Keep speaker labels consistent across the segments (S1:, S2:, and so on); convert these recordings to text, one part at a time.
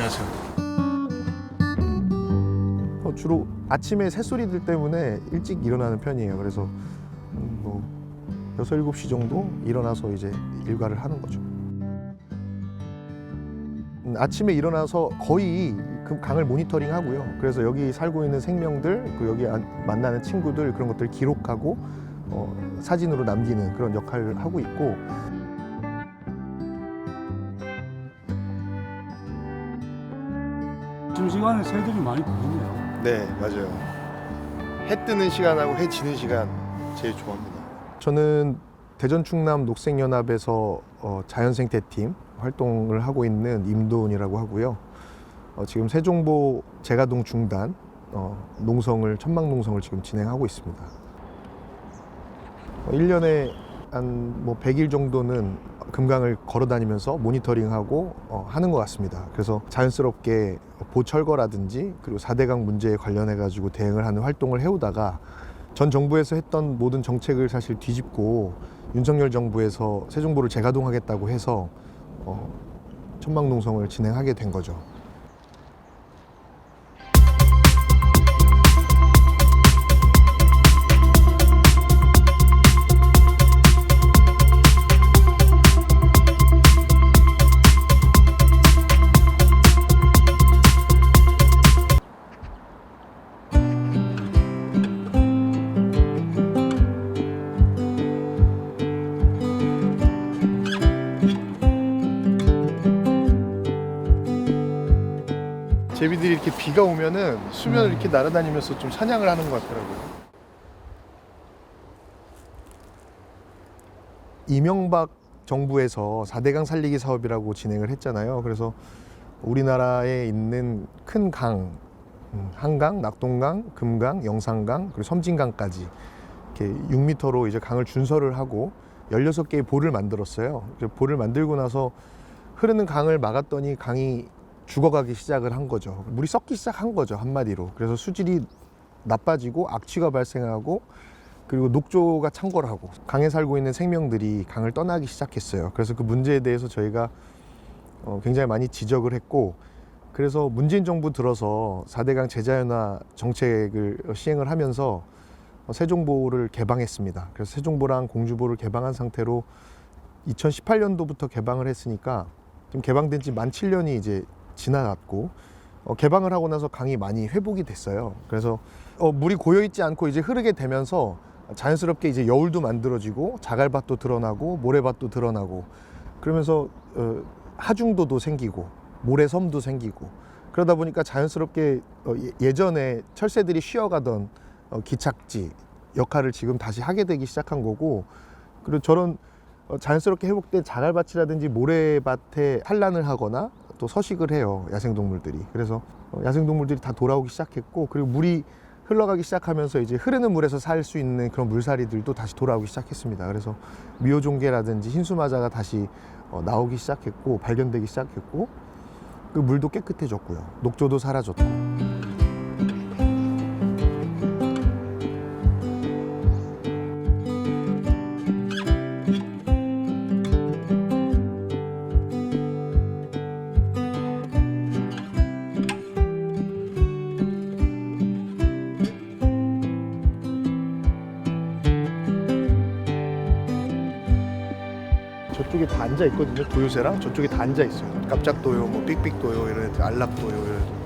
S1: 안녕하세요.
S2: 주로 아침에 새소리들 때문에 일찍 일어나는 편이에요. 그래서 뭐 6, 7시 정도 일어나서 이제 일과를 하는 거죠. 아침에 일어나서 거의 그 강을 모니터링 하고요. 그래서 여기 살고 있는 생명들, 그 여기 만나는 친구들 그런 것들 기록하고 사진으로 남기는 그런 역할을 하고 있고,
S3: 지금 시간에 새들이 많이 보이네요.
S4: 네, 맞아요. 해 뜨는 시간하고 해 지는 시간 제일 좋아합니다.
S2: 저는 대전 충남 녹색연합에서 자연생태팀 활동을 하고 있는 임도훈이라고 하고요. 지금 세종보 제가동 중단 농성을 천막농성을 지금 진행하고 있습니다. 1년에 한 뭐 100일 정도는 금강을 걸어 다니면서 모니터링하고 하는 것 같습니다. 그래서 자연스럽게 보철거라든지 그리고 4대강 문제에 관련해 가지고 대응을 하는 활동을 해오다가 전 정부에서 했던 모든 정책을 사실 뒤집고 윤석열 정부에서 세종보를 재가동하겠다고 해서 천막농성을 진행하게 된 거죠.
S4: 제비들이 이렇게 비가 오면은 수면을 이렇게 날아다니면서 좀 사냥을 하는 것 같더라고요.
S2: 이명박 정부에서 4대강 살리기 사업이라고 진행을 했잖아요. 그래서 우리나라에 있는 큰 강, 한강, 낙동강, 금강, 영산강, 그리고 섬진강까지 이렇게 6m로 이제 강을 준설을 하고 16개의 보를 만들었어요. 보를 만들고 나서 흐르는 강을 막았더니 강이 죽어가기 시작을 한 거죠. 물이 썩기 시작한 거죠, 한마디로. 그래서 수질이 나빠지고 악취가 발생하고 그리고 녹조가 창궐하고 강에 살고 있는 생명들이 강을 떠나기 시작했어요. 그래서 그 문제에 대해서 저희가 굉장히 많이 지적을 했고, 그래서 문재인 정부 들어서 4대강 제자연화 정책을 시행을 하면서 세종보를 개방했습니다. 그래서 세종보랑 공주보를 개방한 상태로 2018년도부터 개방을 했으니까 지금 개방된 지 만 7년이 이제 지나갔고, 개방을 하고 나서 강이 많이 회복이 됐어요. 그래서 물이 고여있지 않고 이제 흐르게 되면서 자연스럽게 이제 여울도 만들어지고 자갈밭도 드러나고 모래밭도 드러나고, 그러면서 하중도도 생기고 모래섬도 생기고, 그러다 보니까 자연스럽게 예전에 철새들이 쉬어가던 기착지 역할을 지금 다시 하게 되기 시작한 거고, 그리고 저런 자연스럽게 회복된 자갈밭이라든지 모래밭에 산란을 하거나 또 서식을 해요, 야생동물들이. 그래서 야생동물들이 다 돌아오기 시작했고, 그리고 물이 흘러가기 시작하면서 이제 흐르는 물에서 살 수 있는 그런 물살이들도 다시 돌아오기 시작했습니다. 그래서 미호종개라든지 흰수마자가 다시 나오기 시작했고 발견되기 시작했고, 그 물도 깨끗해졌고요, 녹조도 사라졌고.
S4: 저쪽에 다 앉아 있거든요. 도요새랑 저쪽에 다 앉아 있어요. 깜짝도요, 뭐 삑삑도요, 이런 애들, 안락도요, 이런 애들.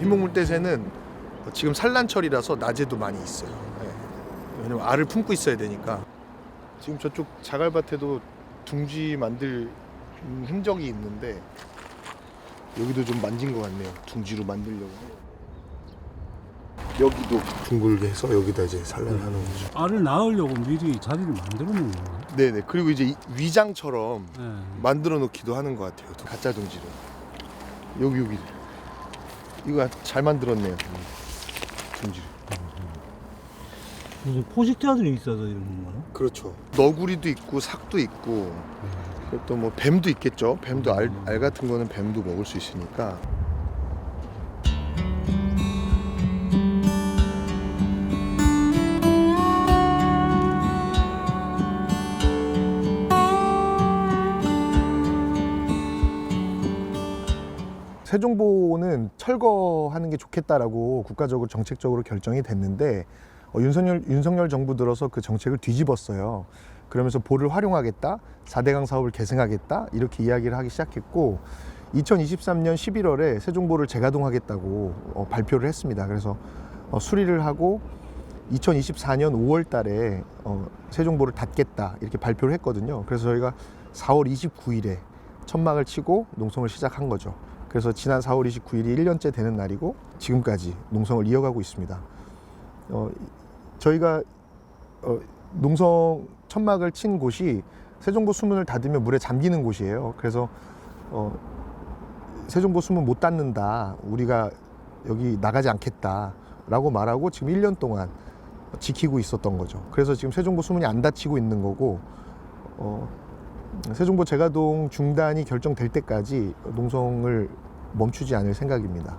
S4: 흰목물대새는 지금 산란철이라서 낮에도 많이 있어요. 네. 왜냐면 알을 품고 있어야 되니까. 지금 저쪽 자갈밭에도 둥지 만들 흔적이 있는데 여기도 좀 만진 것 같네요. 둥지로 만들려고. 여기도 둥글게 해서 여기다 이제 산란을 하는 거죠.
S3: 알을 낳으려고 미리 자리를 만들어 놓는 거예요.
S4: 네네. 그리고 이제 위장처럼
S3: 네.
S4: 만들어 놓기도 하는 것 같아요. 가짜 둥지를. 여기 이거 잘 만들었네요. 둥지를.
S5: 무슨 포식자들이 있어서 이런 건가요?
S4: 그렇죠. 너구리도 있고 삭도 있고 또 뭐 뱀도 있겠죠. 뱀도 알 같은 거는 뱀도 먹을 수 있으니까.
S2: 세종보는 철거하는 게 좋겠다라고 국가적으로 정책적으로 결정이 됐는데 윤석열 정부 들어서 그 정책을 뒤집었어요. 그러면서 보를 활용하겠다, 4대강 사업을 계승하겠다 이렇게 이야기를 하기 시작했고 2023년 11월에 세종보를 재가동하겠다고 발표를 했습니다. 그래서 수리를 하고 2024년 5월 달에 세종보를 닫겠다 이렇게 발표를 했거든요. 그래서 저희가 4월 29일에 천막을 치고 농성을 시작한 거죠. 그래서 지난 4월 29일이 1년째 되는 날이고 지금까지 농성을 이어가고 있습니다. 저희가 농성 천막을 친 곳이 세종보 수문을 닫으면 물에 잠기는 곳이에요. 그래서 세종보 수문 못 닫는다, 우리가 여기 나가지 않겠다 라고 말하고 지금 1년 동안 지키고 있었던 거죠. 그래서 지금 세종보 수문이 안 닫히고 있는 거고 세종보 재가동 중단이 결정될 때까지 농성을 멈추지 않을 생각입니다.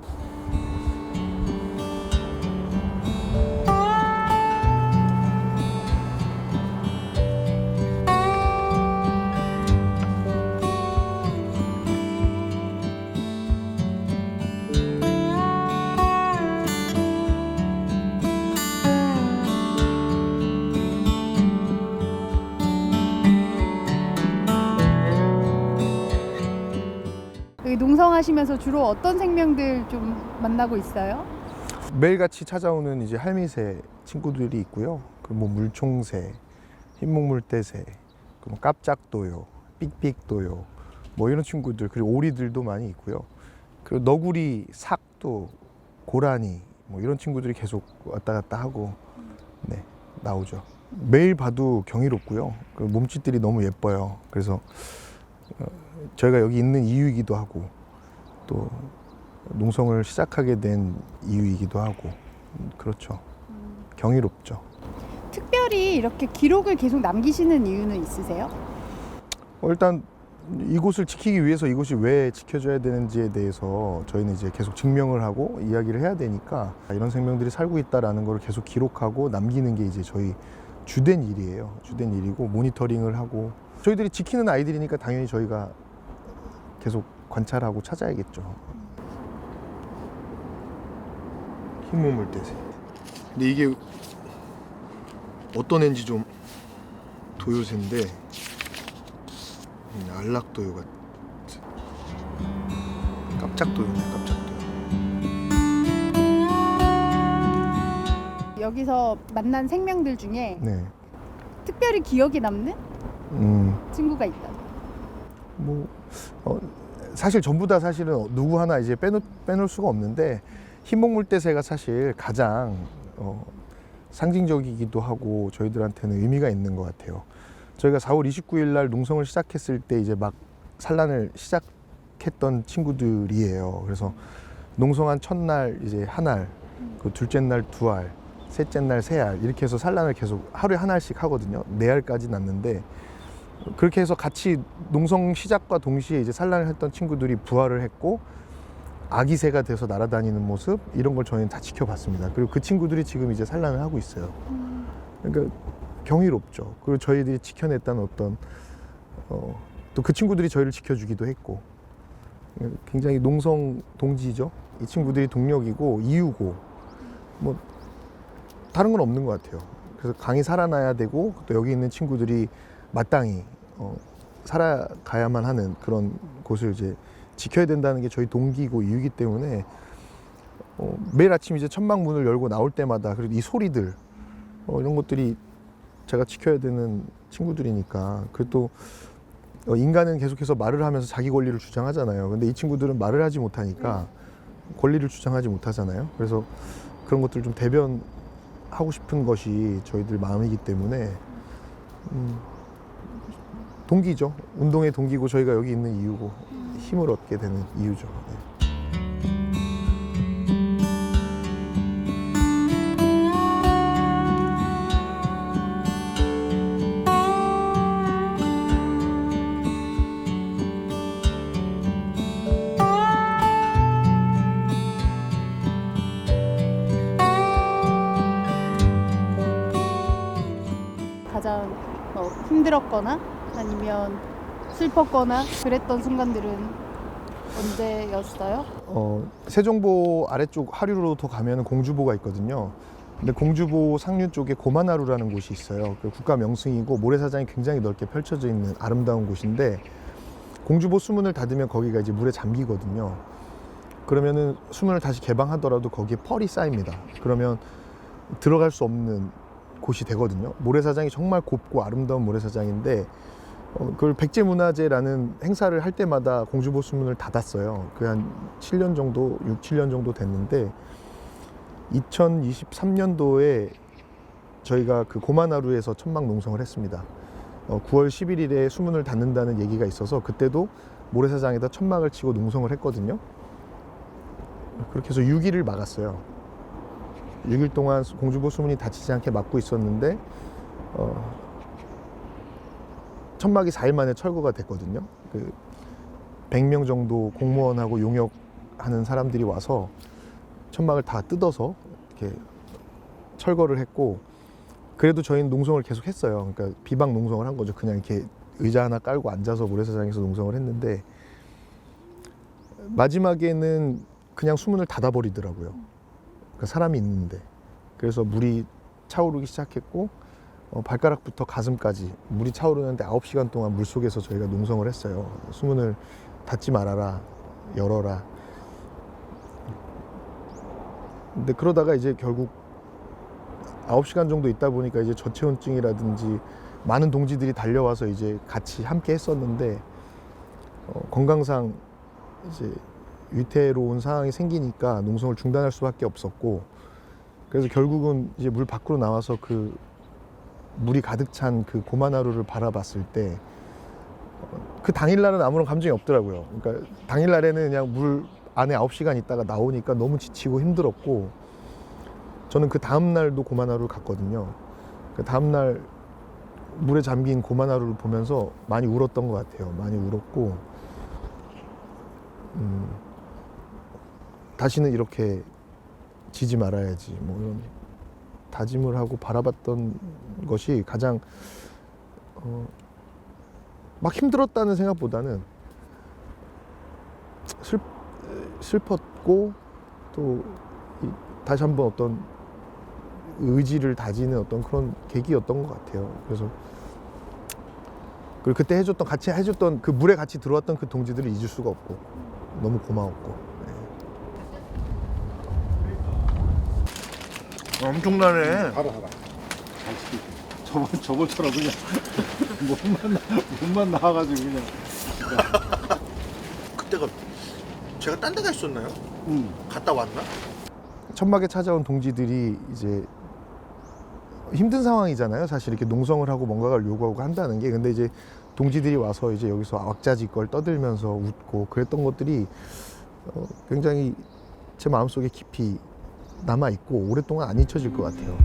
S1: 여기 농성하시면서 주로 어떤 생명들 좀 만나고 있어요?
S2: 매일같이 찾아오는 이제 할미새 친구들이 있고요. 뭐 물총새, 흰목물대새, 뭐 깝작도요, 삑삑도요, 뭐 이런 친구들, 그리고 오리들도 많이 있고요. 그리고 너구리, 삭도, 고라니 뭐 이런 친구들이 계속 왔다 갔다 하고 나오죠. 매일 봐도 경이롭고요. 그 몸짓들이 너무 예뻐요. 그래서 저희가 여기 있는 이유이기도 하고 또 농성을 시작하게 된 이유이기도 하고 그렇죠. 경이롭죠.
S1: 특별히 이렇게 기록을 계속 남기시는 이유는 있으세요?
S2: 일단 이곳을 지키기 위해서 이곳이 왜 지켜줘야 되는지에 대해서 저희는 이제 계속 증명을 하고 이야기를 해야 되니까 이런 생명들이 살고 있다라는 걸 계속 기록하고 남기는 게 이제 저희 주된 일이에요. 주된 일이고 모니터링을 하고 저희들이 지키는 아이들이니까 당연히 저희가 계속 관찰하고 찾아야겠죠. 흰몸물대새.
S4: 근데 이게 어떤 애인지 좀 도요새인데 안락도요 같아. 깝작도요네, 깝작도요.
S1: 여기서 만난 생명들 중에
S2: 네.
S1: 특별히 기억에 남는 친구가 있다.
S2: 뭐 사실 전부 다 사실은 누구 하나 이제 빼놓을 수가 없는데 흰목물대새가 사실 가장 상징적이기도 하고 저희들한테는 의미가 있는 것 같아요. 저희가 4월 29일 날 농성을 시작했을 때 이제 막 산란을 시작했던 친구들이에요. 그래서 농성한 첫날 이제 한 알, 그 둘째 날 두 알, 셋째 날 세 알 이렇게 해서 산란을 계속 하루에 한 알씩 하거든요. 네 알까지 났는데 그렇게 해서 같이 농성 시작과 동시에 이제 산란을 했던 친구들이 부화를 했고 아기 새가 돼서 날아다니는 모습 이런 걸 저희는 다 지켜봤습니다. 그리고 그 친구들이 지금 이제 산란을 하고 있어요. 그러니까 경이롭죠. 그리고 저희들이 지켜냈다는 어떤 또 그 친구들이 저희를 지켜주기도 했고 굉장히 농성 동지죠. 이 친구들이 동력이고 이유고 뭐 다른 건 없는 것 같아요. 그래서 강이 살아나야 되고 또 여기 있는 친구들이 마땅히 살아가야만 하는 그런 곳을 이제 지켜야 된다는 게 저희 동기이고 이유이기 때문에 매일 아침 이제 천막 문을 열고 나올 때마다 그리고 이 소리들 이런 것들이 제가 지켜야 되는 친구들이니까. 그리고 또 인간은 계속해서 말을 하면서 자기 권리를 주장하잖아요. 근데 이 친구들은 말을 하지 못하니까 권리를 주장하지 못하잖아요. 그래서 그런 것들을 좀 대변하고 싶은 것이 저희들 마음이기 때문에 동기죠. 운동의 동기고 저희가 여기 있는 이유고 힘을 얻게 되는 이유죠. 네.
S1: 가장 힘들었거나 아니면 슬펐거나 그랬던 순간들은 언제였어요?
S2: 세종보 아래쪽 하류로 더 가면 공주보가 있거든요. 근데 공주보 상류 쪽에 고만하루라는 곳이 있어요. 그 국가 명승이고 모래사장이 굉장히 넓게 펼쳐져 있는 아름다운 곳인데 공주보 수문을 닫으면 거기가 이제 물에 잠기거든요. 그러면은 수문을 다시 개방하더라도 거기에 펄이 쌓입니다. 그러면 들어갈 수 없는 곳이 되거든요. 모래사장이 정말 곱고 아름다운 모래사장인데 그걸 백제문화제라는 행사를 할 때마다 공주보 수문을 닫았어요. 그 한 7년 정도, 6, 7년 정도 됐는데 2023년도에 저희가 그 고만하루에서 천막 농성을 했습니다. 9월 11일에 수문을 닫는다는 얘기가 있어서 그때도 모래사장에다 천막을 치고 농성을 했거든요. 그렇게 해서 6일을 막았어요. 6일 동안 공주보 수문이 닫히지 않게 막고 있었는데 천막이 4일 만에 철거가 됐거든요. 그 100명 정도 공무원하고 용역하는 사람들이 와서 천막을 다 뜯어서 이렇게 철거를 했고, 그래도 저희는 농성을 계속 했어요. 그러니까 비방 농성을 한 거죠. 그냥 이렇게 의자 하나 깔고 앉아서 모래사장에서 농성을 했는데 마지막에는 그냥 수문을 닫아버리더라고요. 그러니까 사람이 있는데. 그래서 물이 차오르기 시작했고 발가락부터 가슴까지 물이 차오르는데 9시간 동안 물속에서 저희가 농성을 했어요. 수문을 닫지 말아라, 열어라. 근데 그러다가 이제 결국 9시간 정도 있다 보니까 이제 저체온증이라든지 많은 동지들이 달려와서 이제 같이 함께 했었는데 건강상 이제 위태로운 상황이 생기니까 농성을 중단할 수밖에 없었고, 그래서 결국은 이제 물 밖으로 나와서 그 물이 가득 찬 그 고만하루를 바라봤을 때 그 당일날은 아무런 감정이 없더라고요. 그러니까 당일날에는 그냥 물 안에 9시간 있다가 나오니까 너무 지치고 힘들었고, 저는 그 다음날도 고만하루를 갔거든요. 그 다음날 물에 잠긴 고만하루를 보면서 많이 울었던 것 같아요. 많이 울었고 다시는 이렇게 지지 말아야지 뭐 이런 다짐을 하고 바라봤던 것이 가장 막 힘들었다는 생각보다는 슬펐고 또 다시 한번 어떤 의지를 다지는 어떤 그런 계기였던 것 같아요. 그래서 그리고 그때 같이 해줬던 그 물에 같이 들어왔던 그 동지들을 잊을 수가 없고 너무 고마웠고. 네.
S4: 엄청나네.
S3: 알아. 저번처럼 그냥 몸만 나와가지고 그냥.
S4: 그때가 제가 딴 데 가 있었나요? 갔다 왔나?
S2: 천막에 찾아온 동지들이 이제 힘든 상황이잖아요. 사실 이렇게 농성을 하고 뭔가를 요구하고 한다는 게. 근데 이제 동지들이 와서 이제 여기서 왁자지껄 떠들면서 웃고 그랬던 것들이 굉장히 제 마음속에 깊이 남아 있고 오랫동안 안 잊혀질 것 같아요.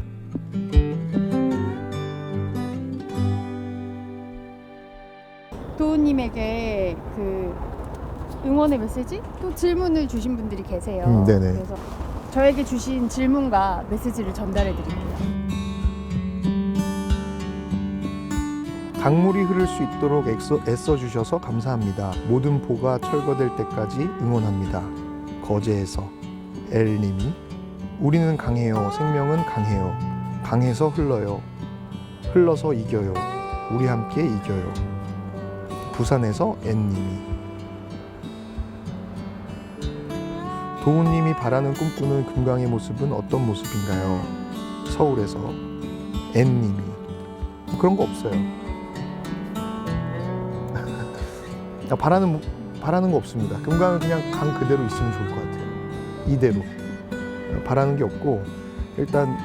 S1: 도우님에게 그 응원의 메시지 또 질문을 주신 분들이 계세요.
S2: 네네.
S1: 그래서 저에게 주신 질문과 메시지를 전달해 드릴게요.
S2: 강물이 흐를 수 있도록 애써주셔서 감사합니다. 모든 보가 철거될 때까지 응원합니다. 거제에서 엘님이 우리는 강해요. 생명은 강해요. 강해서 흘러요. 흘러서 이겨요. 우리 함께 이겨요. 부산에서 N님이 도우님이 바라는 꿈꾸는 금강의 모습은 어떤 모습인가요? 서울에서 N님이 그런 거 없어요. 바라는 거 없습니다. 금강은 그냥 강 그대로 있으면 좋을 것 같아요. 이대로 바라는 게 없고, 일단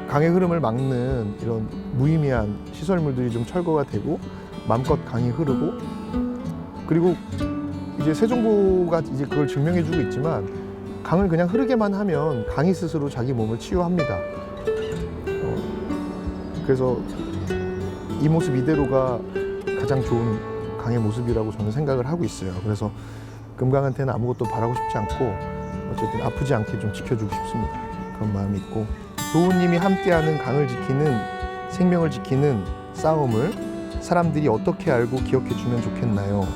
S2: 강의 흐름을 막는 이런 무의미한 시설물들이 좀 철거가 되고 마음껏 강이 흐르고, 그리고 이제 세종보가 이제 그걸 증명해주고 있지만 강을 그냥 흐르게만 하면 강이 스스로 자기 몸을 치유합니다. 그래서 이 모습 이대로가 가장 좋은 강의 모습이라고 저는 생각을 하고 있어요. 그래서 금강한테는 아무것도 바라고 싶지 않고 어쨌든 아프지 않게 좀 지켜주고 싶습니다. 그런 마음이 있고, 도우님이 함께하는 강을 지키는, 생명을 지키는 싸움을 사람들이 어떻게 알고 기억해 주면 좋겠나요?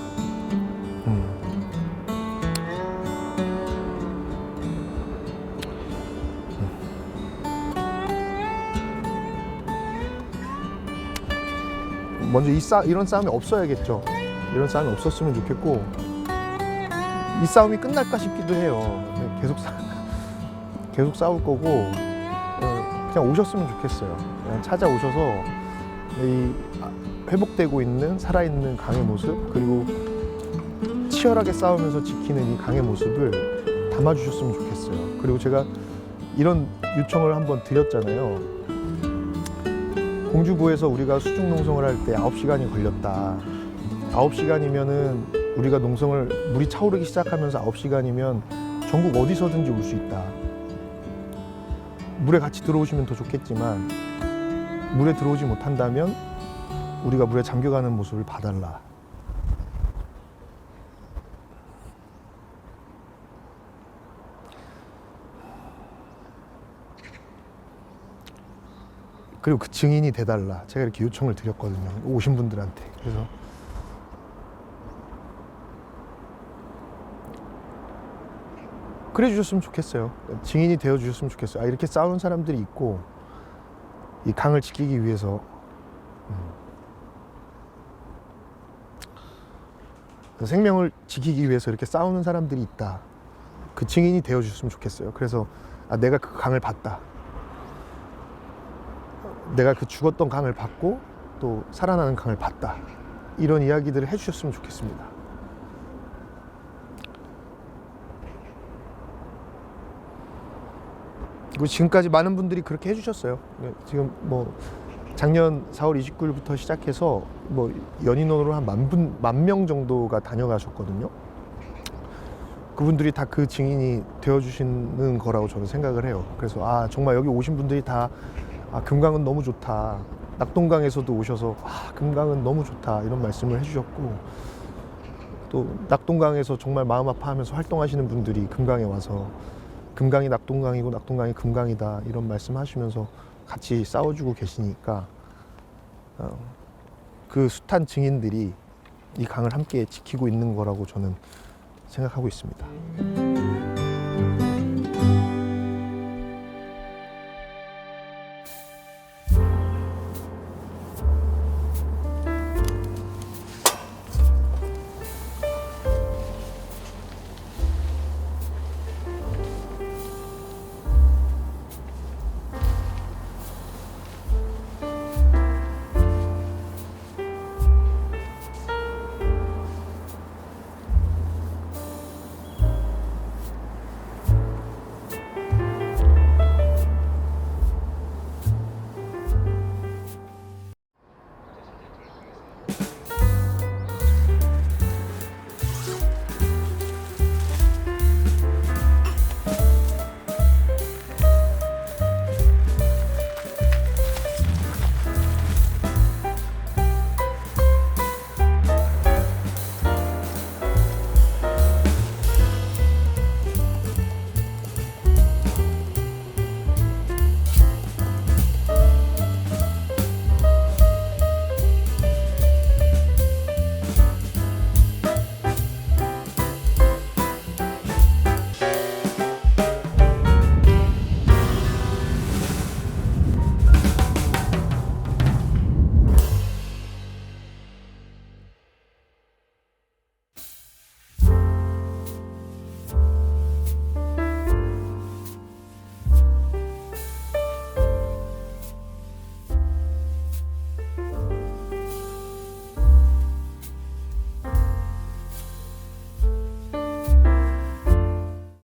S2: 먼저 이런 싸움이 없어야겠죠. 이런 싸움이 없었으면 좋겠고 이 싸움이 끝날까 싶기도 해요. 계속 싸울 거고 그냥 오셨으면 좋겠어요. 그냥 찾아오셔서 이 회복되고 있는 살아있는 강의 모습 그리고 치열하게 싸우면서 지키는 이 강의 모습을 담아주셨으면 좋겠어요. 그리고 제가 이런 요청을 한번 드렸잖아요. 공주보에서 우리가 수중 농성을 할 때 9시간이 걸렸다. 9시간이면은 우리가 농성을 물이 차오르기 시작하면서 9시간이면 전국 어디서든지 올 수 있다. 물에 같이 들어오시면 더 좋겠지만 물에 들어오지 못한다면 우리가 물에 잠겨가는 모습을 봐달라. 그리고 그 증인이 돼달라. 제가 이렇게 요청을 드렸거든요. 오신 분들한테. 그래서 그래 주셨으면 좋겠어요. 증인이 되어 주셨으면 좋겠어요. 이렇게 싸우는 사람들이 있고 이 강을 지키기 위해서 생명을 지키기 위해서 이렇게 싸우는 사람들이 있다. 그 증인이 되어 주셨으면 좋겠어요. 그래서 내가 그 강을 봤다. 내가 그 죽었던 강을 봤고 또 살아나는 강을 봤다. 이런 이야기들을 해주셨으면 좋겠습니다. 그리고 지금까지 많은 분들이 그렇게 해주셨어요. 지금 뭐 작년 4월 29일부터 시작해서 뭐 연인원으로 한 10,000명 정도가 다녀가셨거든요. 그분들이 다 그 증인이 되어주시는 거라고 저는 생각을 해요. 그래서 정말 여기 오신 분들이 다 금강은 너무 좋다. 낙동강에서도 오셔서 금강은 너무 좋다 이런 말씀을 해주셨고 또 낙동강에서 정말 마음 아파하면서 활동하시는 분들이 금강에 와서 금강이 낙동강이고 낙동강이 금강이다 이런 말씀하시면서 같이 싸워주고 계시니까 그 숱한 증인들이 이 강을 함께 지키고 있는 거라고 저는 생각하고 있습니다.